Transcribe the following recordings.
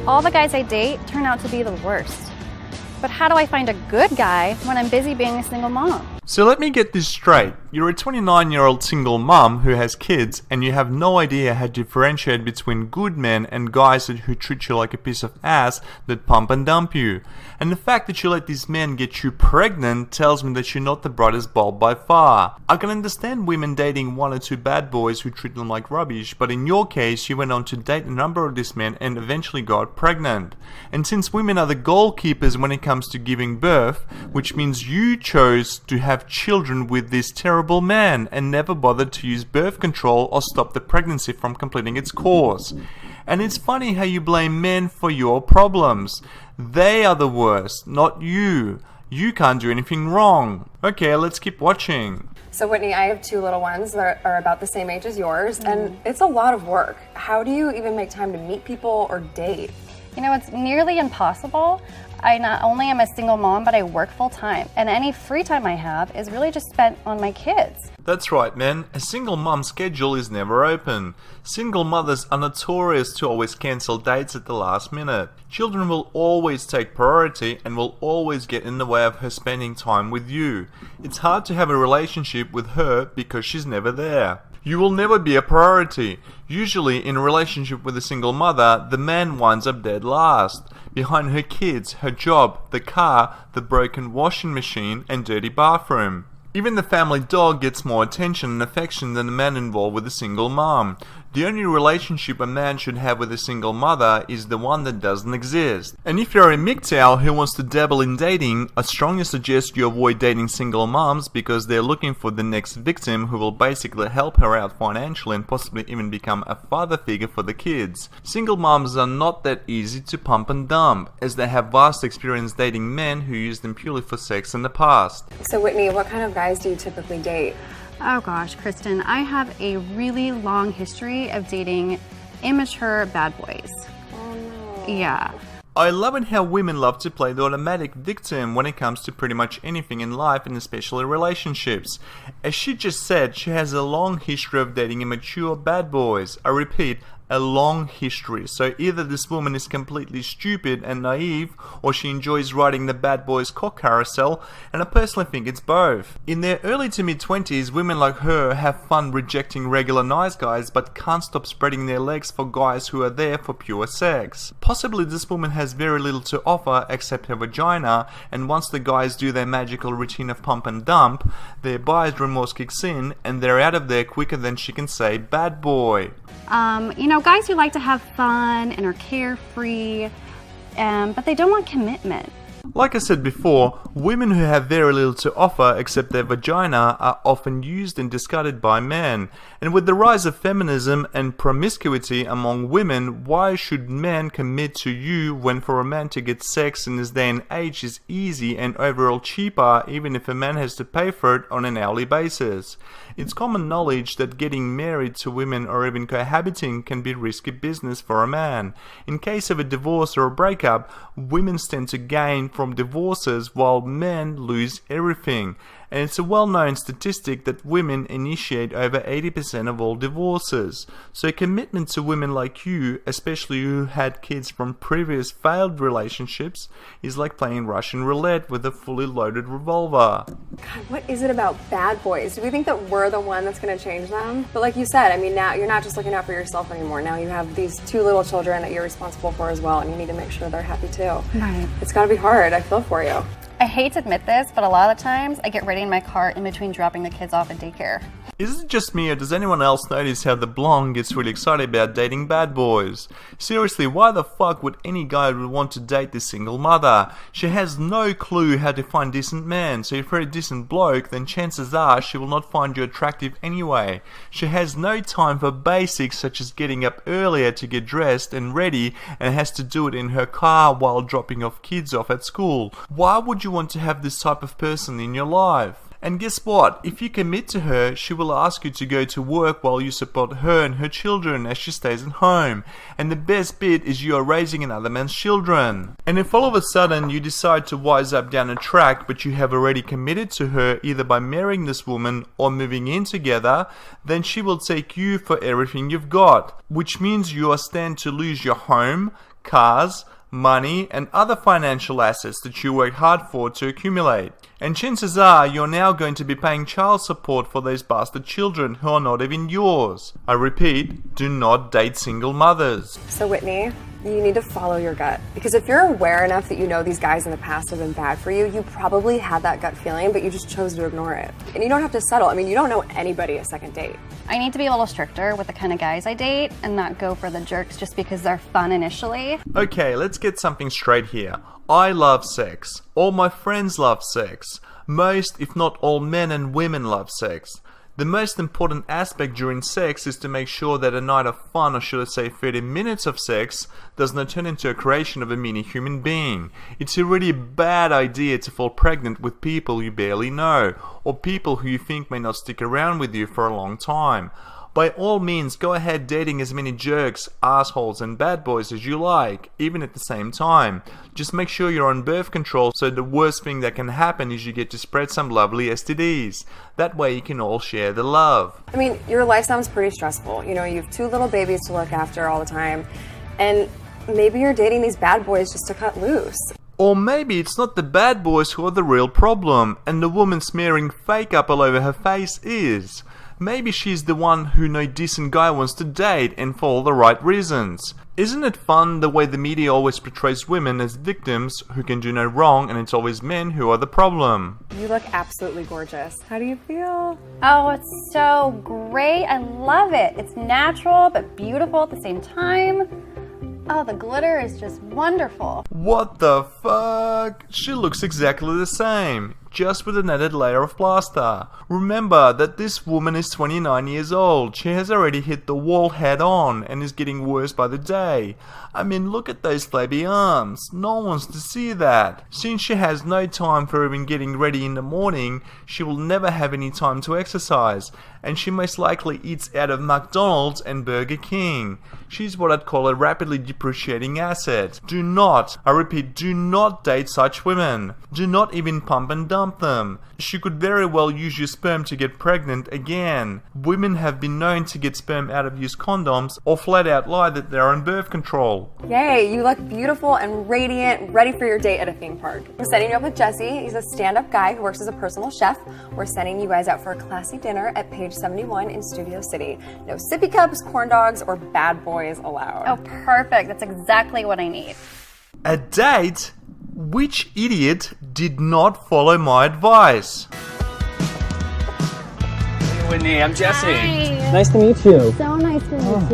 All the guys I date turn out to be the worst. But how do I find a good guy when I'm busy being a single mom? So let me get this straight. You're a 29-year-old single mum who has kids and you have no idea how to differentiate between good men and guys who treat you like a piece of ass that pump and dump you. And the fact that you let these men get you pregnant tells me that you're not the brightest bulb by far. I can understand women dating one or two bad boys who treat them like rubbish, but in your case you went on to date a number of these men and eventually got pregnant. And since women are the goalkeepers when it comes to giving birth, which means you chose to have children with this terrible man and never bothered to use birth control or stop the pregnancy from completing its course. And it's funny how you blame men for your problems. They are the worst, not you. You can't do anything wrong. Okay, let's keep watching. So Whitney, I have two little ones that are about the same age as yours, and it's a lot of work. How do you even make time to meet people or date? You know, it's nearly impossible. I not only am a single mom, but I work full time. And any free time I have is really just spent on my kids. That's right, man. A single mum's schedule is never open. Single mothers are notorious to always cancel dates at the last minute. Children will always take priority and will always get in the way of her spending time with you. It's hard to have a relationship with her because she's never there. You will never be a priority. Usually, in a relationship with a single mother, the man winds up dead last, behind her kids, her job, the car, the broken washing machine, and dirty bathroom. Even the family dog gets more attention and affection than the man involved with a single mom. The only relationship a man should have with a single mother is the one that doesn't exist. And if you're a MGTOW who wants to dabble in dating, I strongly suggest you avoid dating single moms because they're looking for the next victim who will basically help her out financially and possibly even become a father figure for the kids. Single moms are not that easy to pump and dump, as they have vast experience dating men who used them purely for sex in the past. So Whitney, what kind of guys do you typically date? Oh gosh, Kristen, I have a really long history of dating immature bad boys. Oh no. Yeah. I love it how women love to play the automatic victim when it comes to pretty much anything in life and especially relationships. As she just said, she has a long history of dating immature bad boys. I repeat, a long history. So either this woman is completely stupid and naive, or she enjoys riding the bad boys cock carousel, and I personally think it's both. In their early to mid-20s, women like her have fun rejecting regular nice guys but can't stop spreading their legs for guys who are there for pure sex. Possibly this woman has very little to offer except her vagina, and once the guys do their magical routine of pump and dump, their buyer's remorse kicks in and they're out of there quicker than she can say bad boy. You know, guys who like to have fun and are carefree, but they don't want commitment. Like I said before, women who have very little to offer except their vagina are often used and discarded by men. And with the rise of feminism and promiscuity among women, why should men commit to you when for a man to get sex in this day and age is easy and overall cheaper, even if a man has to pay for it on an hourly basis? It's common knowledge that getting married to women or even cohabiting can be risky business for a man. In case of a divorce or a breakup, women stand to gain from divorces while men lose everything. And it's a well-known statistic that women initiate over 80% of all divorces. So commitment to women like you, especially who had kids from previous failed relationships, is like playing Russian roulette with a fully loaded revolver. God, what is it about bad boys? Do we think that we're the one that's going to change them? But like you said, I mean, now you're not just looking out for yourself anymore. Now you have these two little children that you're responsible for as well, and you need to make sure they're happy too. Right. It's got to be hard. I feel for you. I hate to admit this, but a lot of times I get ready in my car in between dropping the kids off at daycare. Is it just me or does anyone else notice how the blonde gets really excited about dating bad boys? Seriously, why the fuck would any guy would want to date this single mother? She has no clue how to find decent men, so if you're a decent bloke, then chances are she will not find you attractive anyway. She has no time for basics such as getting up earlier to get dressed and ready and has to do it in her car while dropping off kids off at school. Why would you want to have this type of person in your life? And guess what? If you commit to her, she will ask you to go to work while you support her and her children as she stays at home. And the best bit is you are raising another man's children. And if all of a sudden you decide to wise up down a track but you have already committed to her either by marrying this woman or moving in together, then she will take you for everything you've got. Which means you are stand to lose your home, cars, money, and other financial assets that you worked hard for to accumulate. And chances are you're now going to be paying child support for those bastard children who are not even yours. I repeat, do not date single mothers. So Whitney, you need to follow your gut. Because if you're aware enough that you know these guys in the past have been bad for you, you probably had that gut feeling, but you just chose to ignore it. And you don't have to settle. I mean, you don't know anybody a second date. I need to be a little stricter with the kind of guys I date and not go for the jerks just because they're fun initially. Okay, let's get something straight here. I love sex. All my friends love sex. Most, if not all, men and women love sex. The most important aspect during sex is to make sure that a night of fun, or should I say 30 minutes of sex, does not turn into a creation of a mini human being. It's a really bad idea to fall pregnant with people you barely know, or people who you think may not stick around with you for a long time. By all means, go ahead dating as many jerks, assholes, and bad boys as you like, even at the same time. Just make sure you're on birth control, so the worst thing that can happen is you get to spread some lovely STDs. That way you can all share the love. I mean, your life sounds pretty stressful. You know, you have 2 little babies to look after all the time, and maybe you're dating these bad boys just to cut loose. Or maybe it's not the bad boys who are the real problem, and the woman smearing fake up all over her face is. Maybe she's the one who no decent guy wants to date, and for all the right reasons. Isn't it fun the way the media always portrays women as victims who can do no wrong, and it's always men who are the problem? You look absolutely gorgeous. How do you feel? Oh, it's so great. I love it. It's natural but beautiful at the same time. Oh, the glitter is just wonderful. What the fuck? She looks exactly the same, just with an added layer of plaster. Remember that this woman is 29 years old. She has already hit the wall head on and is getting worse by the day. I mean, look at those flabby arms. No one wants to see that. Since she has no time for even getting ready in the morning, she will never have any time to exercise, and she most likely eats out of McDonald's and Burger King. She's what I'd call a rapidly depreciating asset. Do not, I repeat, do not date such women. Do not even pump and dump them. She could very well use your sperm to get pregnant again. Women have been known to get sperm out of used condoms or flat out lie that they're on birth control. Yay, you look beautiful and radiant, ready for your date at a theme park. We're setting you up with Jesse. He's a stand-up guy who works as a personal chef. We're sending you guys out for a classy dinner at page 71 in Studio City. No sippy cups, corn dogs, or bad boys allowed. Oh, perfect. That's exactly what I need. A date? Which idiot did not follow my advice? Hey, Whitney, I'm Jesse. Hi. Nice to meet you. So nice to meet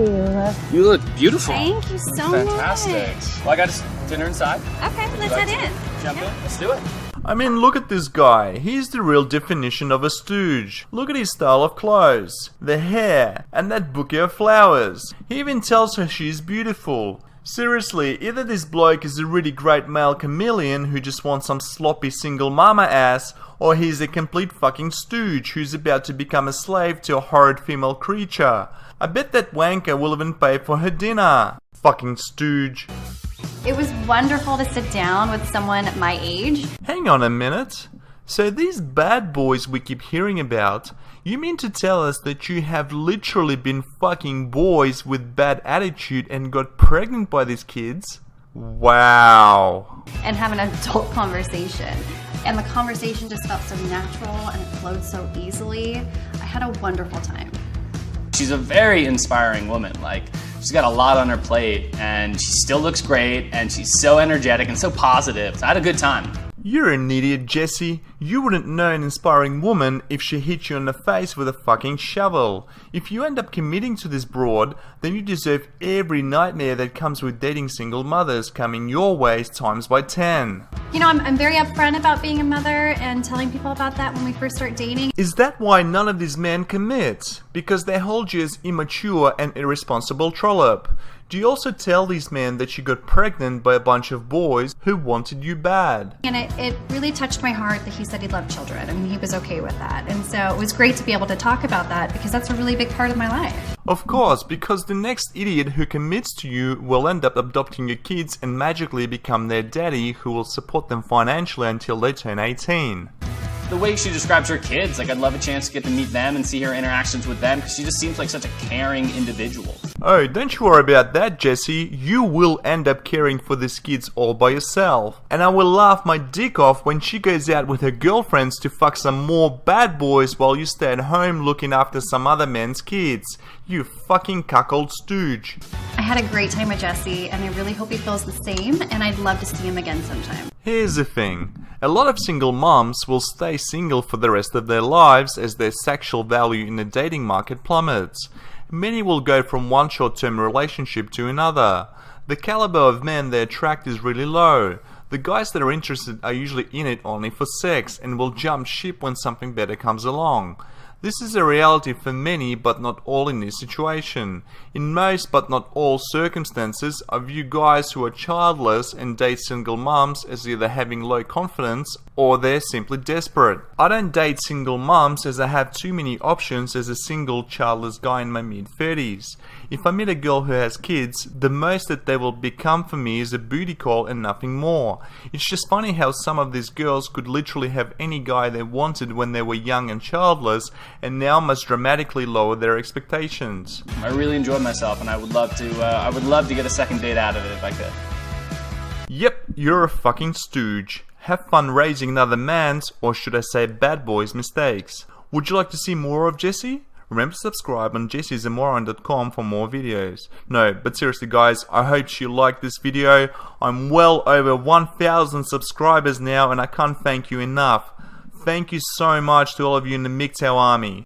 you. You look beautiful. Thank you so Fantastic. much. Well, I got us dinner inside. Okay, let's head in. Jump in. Let's do it. I mean, look at this guy. He's the real definition of a stooge. Look at his style of clothes, the hair, and that bouquet of flowers. He even tells her she's beautiful. Seriously, either this bloke is a really great male chameleon who just wants some sloppy single mama ass, or he's a complete fucking stooge who's about to become a slave to a horrid female creature. I bet that wanker will even pay for her dinner. Fucking stooge. It was wonderful to sit down with someone my age. Hang on a minute. So these bad boys we keep hearing about, you mean to tell us that you have literally been fucking boys with bad attitude and got pregnant by these kids? Wow. And have an adult conversation. And the conversation just felt so natural and it flowed so easily. I had a wonderful time. She's a very inspiring woman. Like, she's got a lot on her plate, and she still looks great, and she's so energetic and so positive. So I had a good time. You're an idiot, Jesse. You wouldn't know an inspiring woman if she hit you in the face with a fucking shovel. If you end up committing to this broad, then you deserve every nightmare that comes with dating single mothers coming your way times by 10. You know, I'm very upfront about being a mother and telling people about that when we first start dating. Is that why none of these men commit? Because they hold you as immature and irresponsible trollop. Do you also tell these men that you got pregnant by a bunch of boys who wanted you bad? And it really touched my heart that he said he loved children. I mean, he was okay with that. And so it was great to be able to talk about that because that's a really big part of my life. Of course, because the next idiot who commits to you will end up adopting your kids and magically become their daddy who will support them financially until they turn 18. the way she describes her kids, like I'd love a chance to get to meet them and see her interactions with them, because she just seems like such a caring individual. Oh, don't you worry about that, Jesse. You will end up caring for these kids all by yourself. And I will laugh my dick off when she goes out with her girlfriends to fuck some more bad boys while you stay at home looking after some other man's kids. You fucking cuckold stooge. I had a great time with Jesse, and I really hope he feels the same, and I'd love to see him again sometime. Here's the thing. A lot of single moms will stay single for the rest of their lives as their sexual value in the dating market plummets. Many will go from one short-term relationship to another. The caliber of men they attract is really low. The guys that are interested are usually in it only for sex and will jump ship when something better comes along. This is a reality for many, but not all in this situation. In most, but not all circumstances, I view guys who are childless and date single mums as either having low confidence or they're simply desperate. I don't date single mums as I have too many options as a single childless guy in my mid-30s. If I meet a girl who has kids, the most that they will become for me is a booty call and nothing more. It's just funny how some of these girls could literally have any guy they wanted when they were young and childless, and now must dramatically lower their expectations. I really enjoyed myself, and I would love to get a second date out of it if I could. Yep, you're a fucking stooge. Have fun raising another man's, or should I say bad boy's, mistakes. Would you like to see more of Jesse? Remember to subscribe on jessiesamoron.com for more videos. No, but seriously guys, I hope you liked this video. I'm well over 1,000 subscribers now, and I can't thank you enough. Thank you so much to all of you in the MGTOW army.